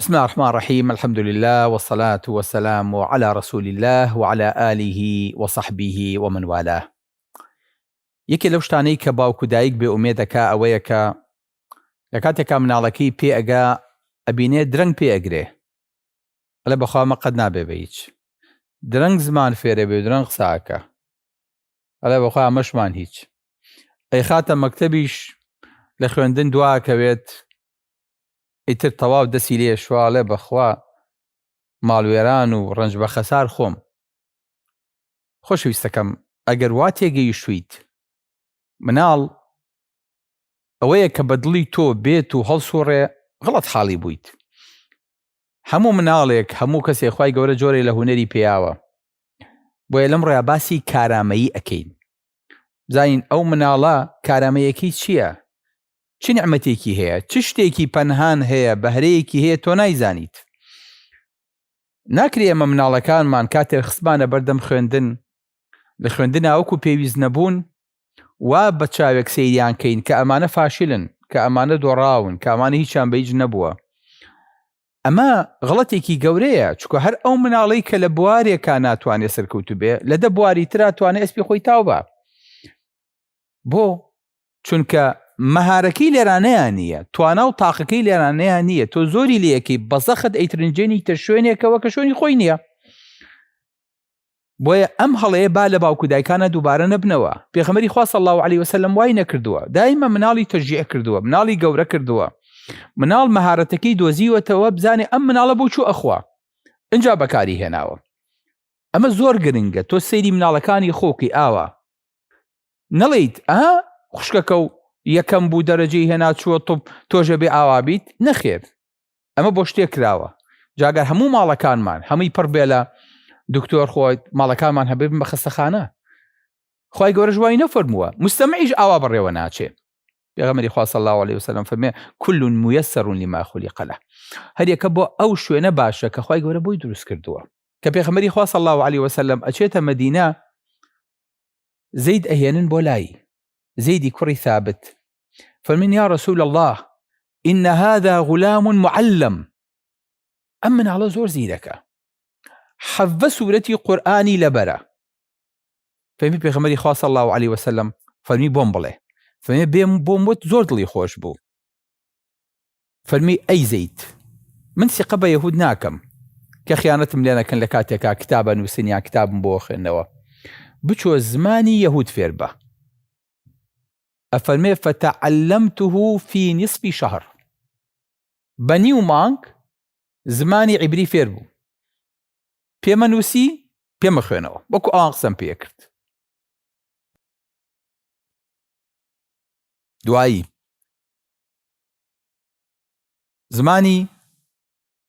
بسم الله الرحمن الرحيم. الحمد لله والصلاة والسلام على رسول الله وعلى آله وصحبه ومن والاه. یەکێ لەو شتانەی کە باوکو دایک بێئومێ دەکا ئەوەیە کە لە کاتێکا مناڵەکەی پێ ئەگا ئەبینێ درەنگ پێ ئەگرێ، ئەڵێ بەخوا مە قەت نابێ بە هیچ، درەنگ زمان فێرە بێ و درەنگ قساکە، ئەڵێ بەخوا ئەمەشمان هیچ. ئەی خاتە مەکتەبیش لە خوێندن دواکەوێت، ئیتر تەواو دەسی لێ شواڵێ بەخوا ماڵوێران و ڕەنج بە خەسار خۆم. خۆشەویستەکەم، ئەگەر وا تێگەیشتویت مناڵ ئەوەیە کە بەدڵی تۆ بێت و هەڵسوڕێ، غەڵەت حاڵی بوویت. هەموو مناڵێک، هەموو کەسێک خوای گەورە جۆرێ لە هونەری پێیاوە، بۆیە لەم ڕۆیە باسی کارامەیی ئەکەین. بزانین ئەو مناڵە کارامەیەکی چییە؟ چ نیعمەتێکی هەیە؟ چ شتێکی پەنهان هەیە، بەهرەیەکی هەیە تۆ نایزانیت؟ ناکرێ ئەمە مناڵەکانمان کاتێک خستمانە بەردەم خوێندن، لە خوێندنە وەکو پێویست نەبوون وا بە چاوێک سەیریان کەین کە ئەمانە فاشلن، کە ئەمانە دۆڕاون، کە ئەمانە هیچیان بە هیچ نەبووە. ئەمە غەڵەتێکی گەورەیە، چونکە هەر ئەو مناڵەی کە لە بوارێکا ناتوانێت سەرکەوتو بێ، لە دە بواری ترا توانێت ئەسپی خۆی تاو بە. بۆ؟ چونکە مەهارەکەی لێرانەیان نییە، توانا و تاقەکەی لێرانەیان نییە، تۆ زۆری لەیەکەی بەزەخت ئەیترنجێنی تە شوێنێکەوە کە شوێنی خۆی نییە. بۆیە ئەم هەڵەیە با لە باوکو دایکانە دووبارە نەبنەوە. پێغەمبەری خوا صلی الله علیه وسلم وای نەکردووە، دایمە مناڵی تەشجیع کردووە، مناڵی گەورە کردووە. مناڵ مەهارەتەکەی دۆزیوەتەوە بزانێ ئەم مناڵە بۆ چوو ئەخوا، ئینجا بەکاری هێناوە. ئەمە زۆر گرنگە. تۆ سەیری مناڵەکانی خۆکی ئاوە نەڵێیت خوشکەکە و یەکەم بوو دەرەجەی هێنا چووە تۆ تۆژە بێ ئاوا بیت، نەخێر، ئەمە بۆ شتێک کراوە. جاگەر هەموو ماڵەکانمان هەمووی پڕ بێ لە دکتۆر خۆیت، ماڵەکانمان هەبێ بە خەستەخانە، خوای گەورە ژوای نەفەرمووە مستەمعیش ئاوا بڕێوە ناچێ. پێغەمبەری خوا صلی الله علیه وسلم فەرمێ كل ميسر لما خلق له، هەر یەکە بۆ ئەو شوێنە باشە کە خوای گەورە بۆی دروست کردووە. کە پێغەمبەری خوا صلی الله علیه وسلم ئەچێتە مەدینە، زەید ئەهێنن بۆ لای، زەیدی کوڕی ثابت، فەرمین یا رسول الله إن هذا غلام معلم، ئەم مناڵە زۆر زیرەکە، حەڤە سوورەتی قورئانی لەبەرە. فەرمی پێغەمبەری خوا صلی الله علیه وسلم، فەرمی بۆم بڵێ، فەرمی بۆم وت زۆر دڵی خۆش بوو. فەرمی ئەی زەید، من سیقە بە یەهود ناکەم کە خیانەتم لێ نەکەن لە کاتێکا کتابە نووسین یا کتابم بۆ خوێندنەوە، بچۆ زمانی یەهود فێر بە. ئەفەرمێ فتعلمته في نصف شهر، بەنیو مانگ زمانی عیبری فێر بوو، پێمە نووسی پێمە خوێنەوە، وەکو ئەوان قسەم پێ کرد. دوایی زمانی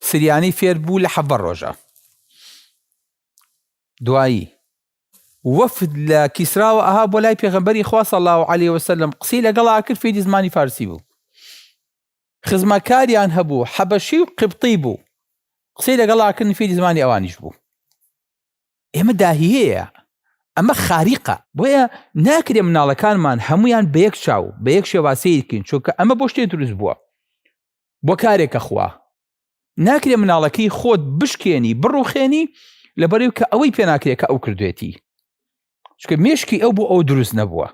سریانی فێر بوو لە 7 ڕۆژە. دوایی وەفد لە کیسراوە ئەها بۆ لای پێغەمبەری خوا صلی الله علیه وسلم، قسەی لەگەڵا کرد، فێری زمانی فارسی بوو. خزمەکاریان هەبوو، حەبەشی و قبطی بوو، قسەی لەگەڵا کردن، فێری زمانی ئەوانیش بوو. ئێمە داهیەیە، ئەمە خاریقە. بۆیە ناکرێ مناڵەکانمان هەمویان بە یەک چاو بە یەک شێواسەیە بکەین، چونکە ئەمە بۆ شتێ دروست بووە، بۆ کارێکە خوا. ناکرێ مناڵەکەی خۆت بشکێنی بڕوخێنی لەبەرەوەی کە ئەوەی پێ ناکرێت کە ئەو کردوێتی، چونکە مێشکی ئەو بۆ ئەو دروست نەبووە.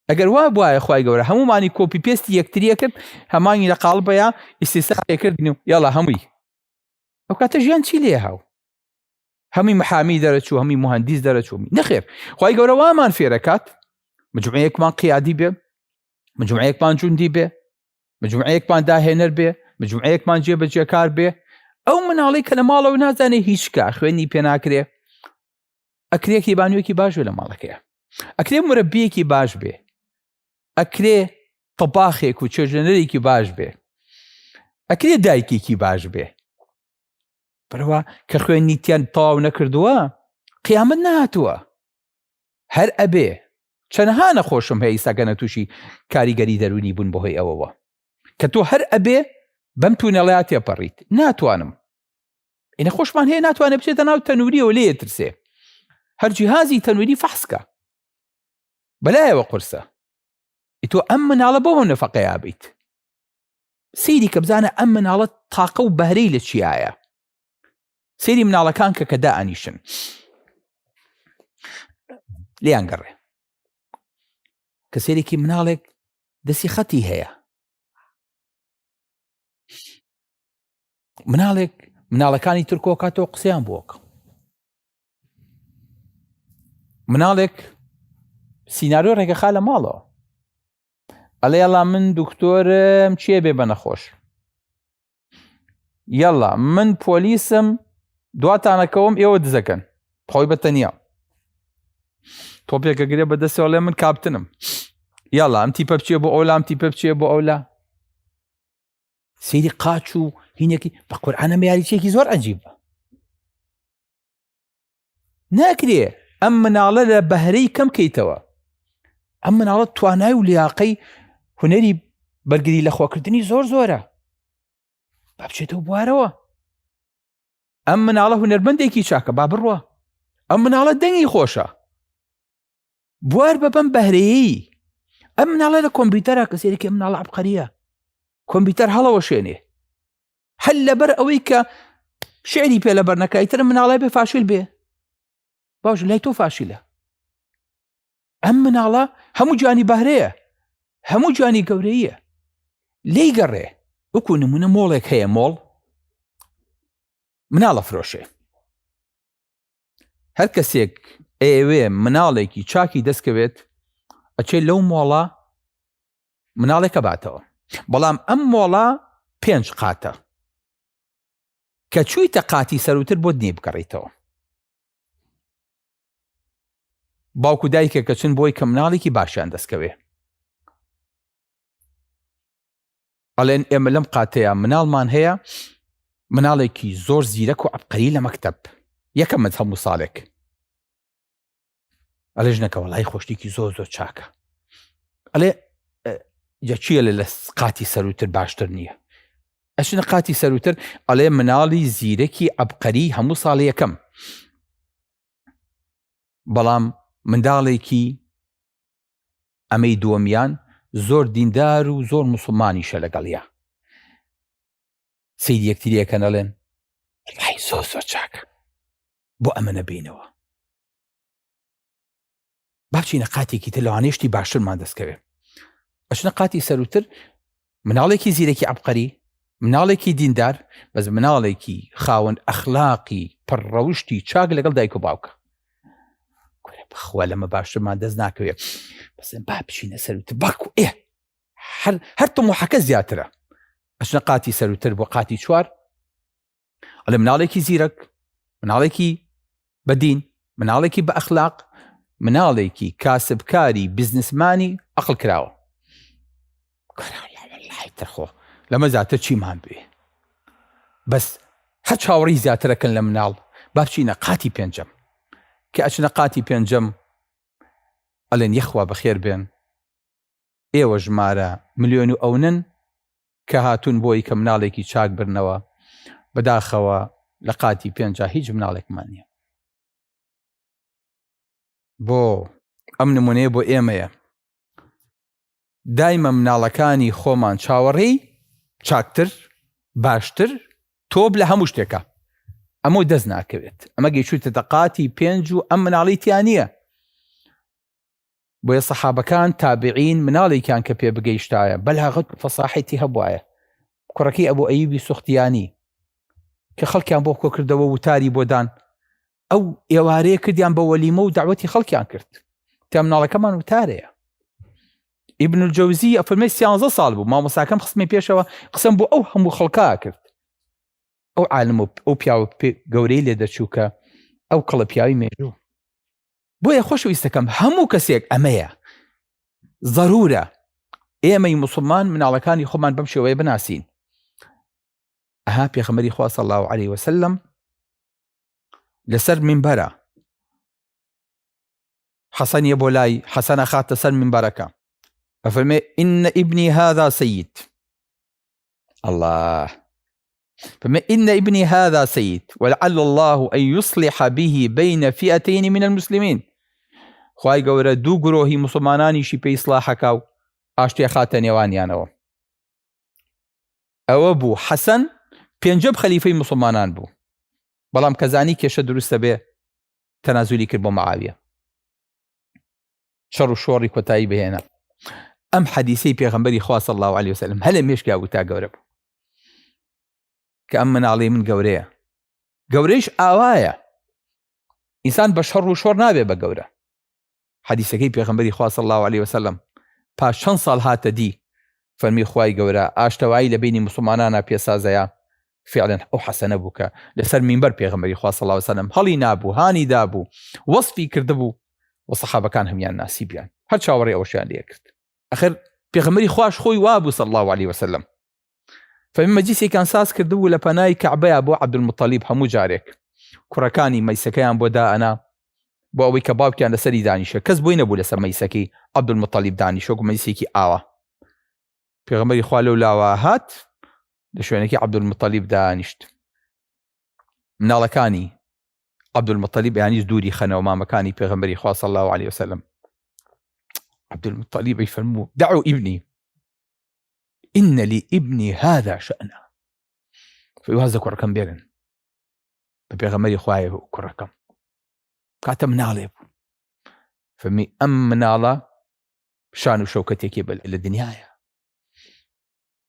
ئەگەر وا بواە خوای گەورە هەمومانی کۆپی پێستی یەکتریە کرد، هەمانی لە قاڵبەیە ئیستیساغی کردین و یاڵا هەمووی، ئەو کاتە ژیان چی لێ هاو؟ هەمووی محامی دەرەچوو، هەمووی مهندس دەرەچوو. نەخێر، خوای گەورە وامان فێرەکات، مجموعەیەکمان قیادی بێ، مجموعەیەکمان جوندی بێ، مجموعەیەکمان داهێنەر بێ، مجموعەیەکمان جێبەجێکار بێ. ئەو مناڵی کە لە ماڵەوە نازانێ هیچ کە خوێنی پێ ناکرێ، ئەکرێ کیبانوویەکی باش بێ لە ماڵەکەیە، ئەکرێ مرەبیەکی باش بێ، ئەکرێ تەباخێک و چێژەنەرێکی باش بێ، ئەکرێ دایکێکی باش بێ. بەرەوە کە خوێنی تیان تەواو نەکردووە، قیامەت نهاتووە. هەر ئەبێ چەندها نەخۆشم هەیە ئیساگەنە تووشی کاریگەری دەرونی بوون بەهۆی ئەوەوە کە تۆ هەر ئەبێ بەم توونەڵەیە تێپەڕیت. ناتوانم، ئینە خۆشمان هەیە ناتوانێت بچێتە ناو تەنووریەوە لێ ترسێ، هەر جیهازی تەنووری فەحسکە، بەلایەوە قورسە. ئیتۆ ئەم مناڵە بۆ نەفەقەیە بیت، سیری کە بزانە ئەم مناڵە تاقە و بەهرەی لە چیایە. سیری مناڵەکان کە دائەنیشن لیان گەڕێ کە سێرێکی مناڵێک دەستی خەتی هەیە، مناڵەکانی ترکۆ کاتەوە قسەیان بۆکە، مناڵێک سیناریۆ ڕێگەخا لە ماڵەوە ئەڵێ یەڵا من دکتۆرم چیە بێ بە نەخۆش، یەڵا من پۆلیسم دواتانەکەوم ئێوە دزەکەن خۆی بەتەنیا، تۆ پێکەگرێ بەدەستەوە لێ من کاپتنم، یاڵا ئەم تیپە بچێ بۆ ئەولا، ئەم تیپە بچێ بۆ ئەولا. سەیری قاچ و هینێکی بە قورئانە یاریچێکی زۆر عەجیبە. ناکرێ ئەم مناڵە لە بەهرەی کەم کەیتەوە، ئەم مناڵە توانای و لیاقەی هونەری بەرگری لە خۆکردنی زۆر زۆرە، با بچێتەوە بوارەوە. ئەم مناڵە هونەرمەندێکی چاکە با بڕوە، ئەم مناڵە دەنگی خۆشە، بوار بە بەم بەهرەیەی. ئەم مناڵە لە کۆمپیوتەرە کە سێرێکی مناڵە عەبقەریە، کۆمپیوتەر هەڵەوە شوێنێ هەل لەبەر ئەوەی کە شعری پێ لەبەر نەکایتر مناڵای بێ فاشیل بێ، باوش لای تۆ فاشیلە. ئەم مناڵە هەموو جوانی بەهرەیە، هەموو جوانی گەورەیە، لی گەڕێ وەکو نمونە مۆڵێک هەیە، مۆڵ مناڵە فرۆشێ، هەر کەسێک ئێوێ مناڵێکی چاکی دەستکەوێت ئەچێت لەو مۆڵە مناڵێکە باتەوە، بەڵام ئەم مۆڵە 5 قاتە کە چوویتە قاتی سەروتر بۆ دنێ بگەڕیتەوە. باوکو دایکە کە چن بۆی کە مناڵێکی باشیان دەستکەوێ، ئەڵێن ئێمە لەم قاتەیە مناڵمان هەیە، مناڵێکی زۆر زیرەک و عەبقەری لە مەکتەب، یەکەمت هەموو ساڵێک. ئەڵێ ژنەکە وەڵای خۆشتێکی زۆر زۆر چاکە. ئەڵێ جا چیە لە قاتی سەروتر باشتر نییە؟ ئەچنە قاتی سەروتر، ئەڵێ مناڵی زیرەکی عەبقەری هەموو ساڵی یەکەم، بەڵام منداڵێکی ئەمەی دووەمیان زۆر دیندار و زۆر موسڵمانیشە لەگەڵیا. سەیری یەکتریەکەن ئەڵێن وەڵای زۆر زۆر چاکە، بۆ ئەمە نەبینەوە، با بچینە قاتێکی تر لەوانەیەشتی باشترمان دەستکەوێ. ئەچنە قاتی سەروتر، مناڵێکی زیرەکی عەبقەری، مناڵێکی دیندار، بەس مناڵێکی خاوەن ئەخلاقی پڕڕەوشتی چاک لەگەڵ دایک و باوکە. بەخوا لەمە باشترمان دەست ناکەوێت، بەسن با بچینە سەروتر، باکو ئێ هەر تەموحەکە زیاترە. ئەچنە قاتی سەروتر بۆ قاتی 4، ئەڵێ مناڵێکی زیرەک، مناڵێکی بەدین، مناڵێکی بە ئەخلاق، مناڵێکی کاسبکاری بزنسمانی عەقڵ کراوە. ترخۆ لەمە زیاتر چیمان بێ؟ بەس هەر چاوەڕی زیاترەکەن لە مناڵ. با بچینە قاتی 5، کە ئەچنە قاتی 5 ئەڵێن یەخوا بەخێر بێن، ئێوە ژمارە ملیۆن و ئەونن کە هاتوون بۆی کە مناڵێکی چاک برنەوە، بەداخەوە لە قاتی 5 هیچ مناڵێکمان نییە. بۆ ئەم نمونەیە بۆ ئێمەیە دایمە مناڵەکانی خۆمان چاوەڕێی چاکتر باشتر تۆب لە هەموو شتێکە، ئەمە دەست ناکەوێت، ئەمە گەیشتە قاتی 5 و ئەم مناڵی تیانە. بۆیە سەحابەکان تابعین مناڵێکیان کە پێ بگەیشتایە بەلاغەت فەساحەتی هەبوایە، کوڕەکەی ئەبوو ئەیوبی سوختیانی کە خەڵکیان بۆ کۆکردەوە وتاری بۆدان، ئەو ئێوارەیە کردیان بە وەلیمە و داوەتی خەڵکیان کرد، تا مناڵەکەمان وتارەیە. ئیبن الجەوزی ئەفەرمێ 13 ساڵ بوو، مامۆستاکەم خستمەی پێشەوە قسەم بۆ ئەو هەموو خەڵکا کرد. ئەو عالم و ئەو پیاوە گەورەی لێ دەچوو کە ئەو کەڵە پیاوی مێژوو. بۆیە خۆشەویستەکەم هەموو کەسێک ئەمەیە، ضرورە ئێمەی موسڵمان مناڵەکانی خۆمان بەم شێوەیە بناسین. ئەها پێغەمبەری خوا صلی الله علیه وسلم لەسەر منبەرە، حەسەنیە بۆ لای، حەسەنە خاتە سەر منبەرەکە، ئەفەرمێ ئین ابنی هذا سید، الله فما إن ابني هذا سيد ولعل الله أن يصلح به بين فئتين من المسلمين. خواهی گەورە دوو گرۆهی مسلمانانیشی پێی ئیسلاح حەکا و ئاشتی خاتە نێوانیانەوە. ئەوە بوو حەسەن پێنجەم خەلیفەی موسڵمانان بوو، بەڵام کەزانی کێشە دروستە بێ تەنازولی کرد بۆ معاویە، شەڕ و شۆڕی کۆتایی بهێنا. ئەم حەدیثەی پێغەمبەری خوا صلی الله علیه وسلم هەلە مێشکا وتا گەورە بوو کە ئەم مناڵەی من گەورەیە، گەورەیش ئاوایە، ئینسان بە شەڕ و شۆڕ نابێ بە گەورە. حەدیثەکەی پێغەمبەری خوا صلی الله علیه وسلم پاش چەند ساڵ هاتە دی فەرمی خوای گەورە ئاشتەوایی لە بینی موسڵمانانە پێسازەیە فعلا ئەو حەسەنە بوو کە لەسەر مینبەر پێغەمبەری خوا صلی الله علیه وسلم هەڵی نابوو، هانی دابوو، وەصفی کردبوو و سەحابەکان هەمیان ناسیبیان، هەر چاوەڕێی ئەوەشیان لێ کرد. ئەخر پێغەمبەری خوش خۆی وابوو صلی الله علیه وسلم، فەرمی مەجلیسێکیان ساز کردبوو لە پەنای کەعبەیە بۆ عەبدولموتەلیب هەموو جارێک، کوڕەکانی مەیسەکەیان بۆ دائەنا بۆ ئەوەی کە باوکیان لەسەری دانیشە، کەس بۆی نەبوو لەسەر مەیسەکەی عەبدولموتەلیب دانیشە وەکو مەیسێکی ئاوا. پێغەمبەری خوا لەو لاوە هات لە شوێنێکی عەبدولموتەلیب دانیشت، مناڵەکانی عەبدولموتەلیب یانیش دووری خەنەوە مامەکانی پێغەمبەری خوا صلی الله علیه وسلم. عەبدولموتەلیب فەرموو دعوا ابني إن لابني هذا شأنه، فهذا کوڕەکەم بێنن بە پێغەمبەری خوایە بوو کوڕەکەم کاتە مناڵێ بوو، فەرمی ئەم مناڵە شان و شەوکەتێکی لە دنیایە،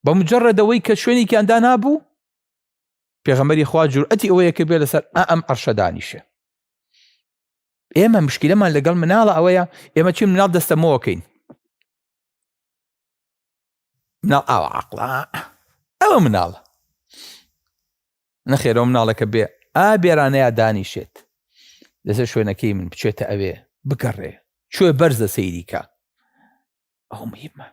بە مجرەدەوەی کە شوێنێکیان دانابوو پێغەمبەری خوا جورئەتی ئەوەیە کە بێ لەسەر ئەم عەرشە دانیشێ. ئێمە مشکلەمان لەگەڵ مناڵە ئەوەیە ئێمە چی مناڵ دەستەمەوەکەین، مناڵ ئاوە عەقڵە ئەوە مناڵە نەخێرەوە مناڵەکە بێ ئابێرانەیە دانیشێت لەسەر شوێنەکەی من بچێتە ئەوێ بگەڕێ شوێ بەرزە سەیریکە، ئەو مهمە.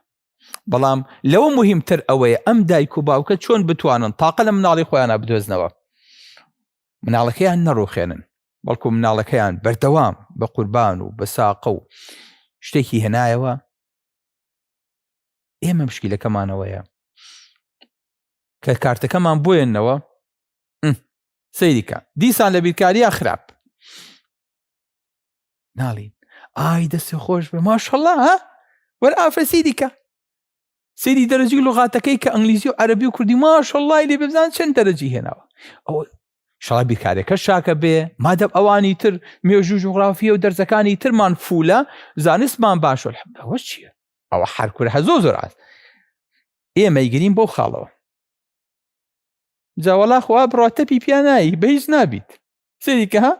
بەڵام لەوە مهمتر ئەوەیە ئەم دایک و باوکە چۆن بتوانن تاقە لە مناڵی خۆیانە بدۆزنەوە، مناڵەکەیان نەڕوخێنن، بەڵکو مناڵەکەیان بەردەوام بە قوربان و بە ساقە و شتێکی هێنایەوە. ئێمە مشکلەکەمانەوەیە کە کارتەکەمان بۆێنەوە سەیریکە دیسان لە بیرکاریە خراپ ناڵین ئای دەستی خۆش بێ ماشەڵڵا ها وەرئافرە سەیریکە سەیری دەرەجی لوغاتەکەی کە ئەنگلیزی و عەرەبی و کوردی ماشەڵڵای لێ بزان چەند دەرەجی هێناوە، ئەوە شڵا بیرکارێکە شاکە بێ مادەم ئەوانی تر مێژوو جوغرافیە و دەرزەکانی ترمان فولە زانستمان باشە ئەوە چییە؟ ئەوە حرکورە زۆر ئاست ئێمە یگرین بۆ خاڵەوە جاوەڵا خوا بڕاتەپی پیانایی بە هیچ نابیت سەیریکە ها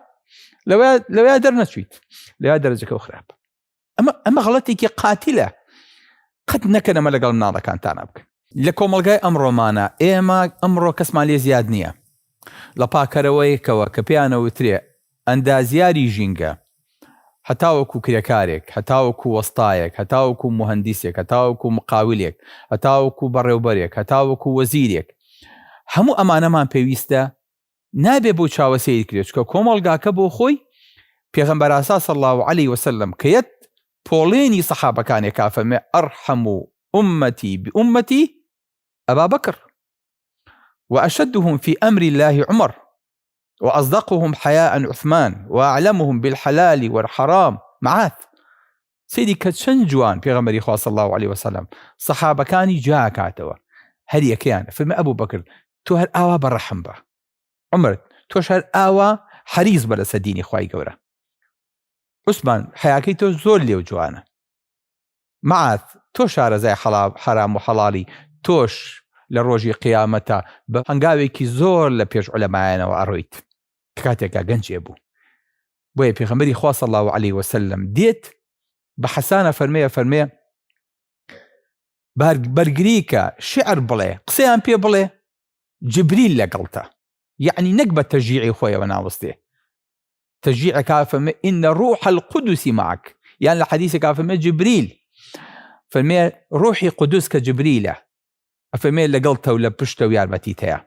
لەوەیە دەرنەچویت لەوە دەرەجەکە و خراپ. ئەمە غەڵەتێکی قاتیلە قەت نەکەنەمە لەگەڵ مناڵەکانتانە بکەن. لە کۆمەڵگای ئەمڕۆمانە ئێمە ئەمڕۆ کەسمان لێ زیاد نییە لە پاکەرەوەیەکەوە کە پێیانەوترێ ئەندازیاری ژینگە، هەتاوەکو کرێکارێک، هەتاوەکو وەستایەک، هەتاوەکو مهندیسێک، هەتاوەکو مقاولێک، هەتاوەکو بەڕێوبەرێک، هەتاوەکو وەزیرێک، هەموو ئەمانەمان پێویستە نابێ بۆ چاوە سەیر کرێت چکە کۆمەڵگاکە بۆ خۆی پێغەمبەر ئاسا صلی الله علیه وسلم کە یەت پۆڵێنی سەحابەکانێکا فەرمێ ئەرحەم ئومەتی بئومەتی ئەبا بەکر وأشدهم في أمر الله عمر وأصدقهم حياء عثمان وأعلمهم بالحلال والحرام معاذ. سيدي كتشن جوان پیغمبری خوا صلی الله علیه وسلم صحابه كاني جا كاتوا هل يكيان فما أبو بكر تو هر آوا برحم با، عمر توش هر آوا حريص بلا سديني خواهي قورا، عثمان حياكي تو زور ليو جوانا، معاذ توش هارزاي حرام وحلالي توش لروجي قيامتا بهنگاوێکی زۆر لە پێش عولەمایانەوە ئەڕۆیت کاتێکا گەنجێ بوو. بۆیە پێغەمبەری خوا صلی الله علیه وسلم دێت بە حەسانە فەرمێ بەرگریکە شعر بڵێ قسەیان پێ بڵێ جبریل لەگەڵتە، یعنی نەک بە تەشجیعی خۆیەوە ناوەستێ تەشجیعەکە فەرمێ ئین ڕوح القدس معك، یان لە حەدیثێکا فەرمێ جبریل فەرمێ ڕوحی قودوس کە جبریلە ئەفەرمێ لەگەڵتە و لە پشتە و یارمەتیت هەیە.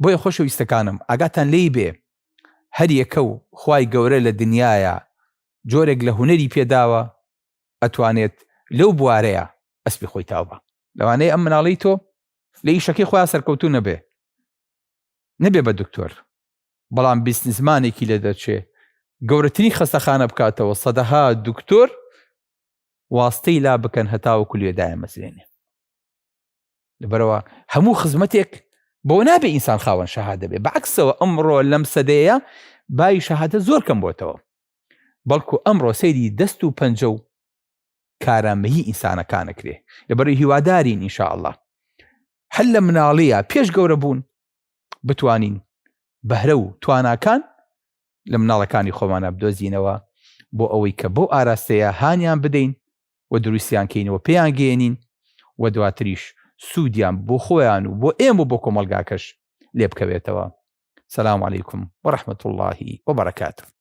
بۆیە خۆشەویستەکانم ئاگاتان لێی بێ هەر یەکە و خوای گەورە لە دنیاە جۆرێک لە هونەری پێداوە ئەتوانێت لەو بوارەیە ئەسپی خۆی تاوبە. لەوانەیە ئەم مناڵی تۆ لە ئیشەکەی خۆیان سەرکەوتوو نەبێ بە دکتۆر، بەڵام بیسنسمانێکی لە دەرچێ گەورەترین خەستەخانە بکاتەوە سەدەها دکتۆر واستەی لا بکەن هەتاوەکو لێدایە مەسرێنێ. لەبەرەوە هەموو خزمەتێک بۆ نابێ ئینسان خاوەن شەهادە بێ، بەعکسەوە ئەمڕۆ لەم سەدەیە بای شەهادە زۆر کەم بۆتەوە، بەڵکو ئەمڕۆ سەیری دەست و پەنجە و کارامەیی ئینسانەکانەکرێ. لەبەرەوەی هیوادارین ئینشاءالله هەر لە مناڵەیە پێش گەورە بوون بتوانین بەهرە و تواناکان لە مناڵەکانی خۆمانە بدۆزینەوە بۆ ئەوەی کە بۆ ئاراستەیە هانیان بدەین و دروستیان کەینەوە پێیان گەێنین و دواتریش سوودیان بۆ خۆیان و بۆ ئێمە بۆ کۆمەلگاکەش لێ بکەوێتەوە. سلام علیکم وەرەحمەتوڵڵاهی وبەرەکاتوه.